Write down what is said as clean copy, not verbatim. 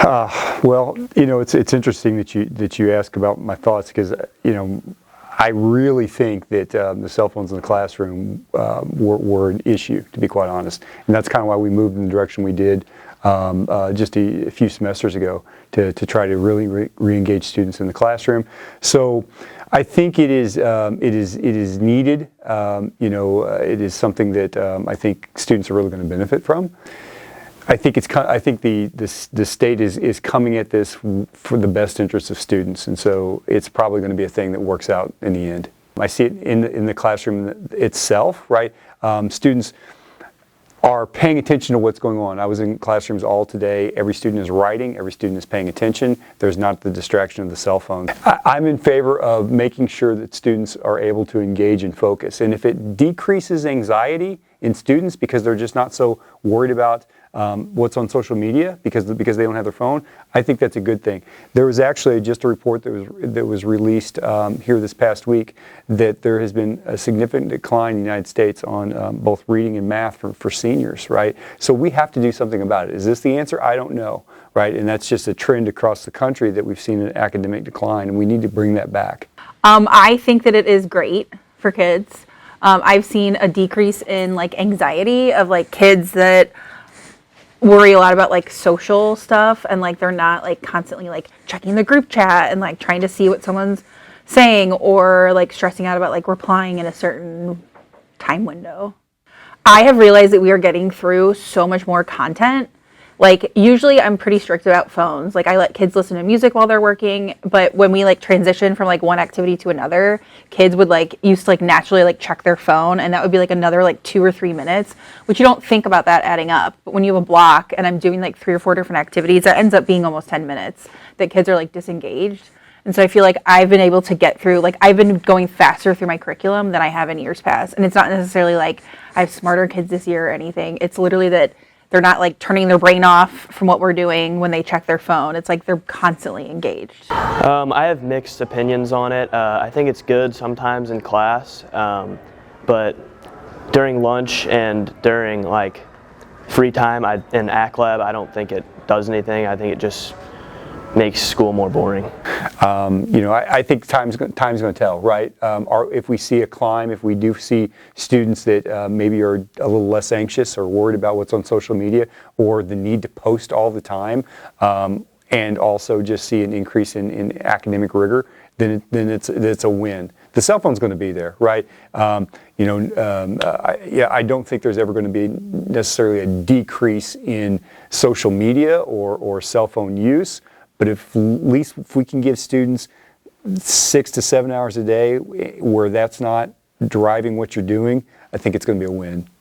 Well, it's interesting that you ask about my thoughts because I really think that the cell phones in the classroom were an issue, to be quite honest, and that's kind of why we moved in the direction we did just a few semesters ago to try to really re-engage students in the classroom. So I think it is needed. It is something that I think students are really going to benefit from. I think the state is coming at this for the best interest of students, and so it's probably going to be a thing that works out in the end. I see it in the classroom itself, right? Students are paying attention to what's going on. I was in classrooms all today. Every student is writing. Every student is paying attention. There's not the distraction of the cell phone. I'm in favor of making sure that students are able to engage and focus. And if it decreases anxiety in students because they're just not so worried about what's on social media because they don't have their phone, I think that's a good thing. There was actually just a report that was released here this past week that there has been a significant decline in the United States on both reading and math for seniors, right? So we have to do something about it. Is this the answer? I don't know, right? And that's just a trend across the country that we've seen an academic decline, and we need to bring that back. I think that it is great for kids. I've seen a decrease in anxiety of kids that worry a lot about social stuff, and they're not constantly checking the group chat and trying to see what someone's saying, or stressing out about replying in a certain time window. I have realized that we are getting through so much more content. Usually I'm pretty strict about phones. I let kids listen to music while they're working, but when we transition from one activity to another, kids would used to naturally check their phone, and that would be another 2 or 3 minutes, which you don't think about that adding up. But when you have a block and I'm doing 3 or 4 different activities, that ends up being almost 10 minutes that kids are disengaged. And so I feel I've been able to get through, I've been going faster through my curriculum than I have in years past. And it's not necessarily I have smarter kids this year or anything. It's literally that they're not turning their brain off from what we're doing when they check their phone. It's they're constantly engaged. I have mixed opinions on it. I think it's good sometimes in class, but during lunch and during free time in ACT Lab, I don't think it does anything. I think it just makes school more boring. I think time's going to tell, right? If we see a climb, if we do see students that maybe are a little less anxious or worried about what's on social media or the need to post all the time, and also just see an increase in academic rigor, then it's a win. The cell phone's going to be there, right? I don't think there's ever going to be necessarily a decrease in social media or cell phone use. But at least if we can give students 6 to 7 hours a day where that's not driving what you're doing, I think it's going to be a win.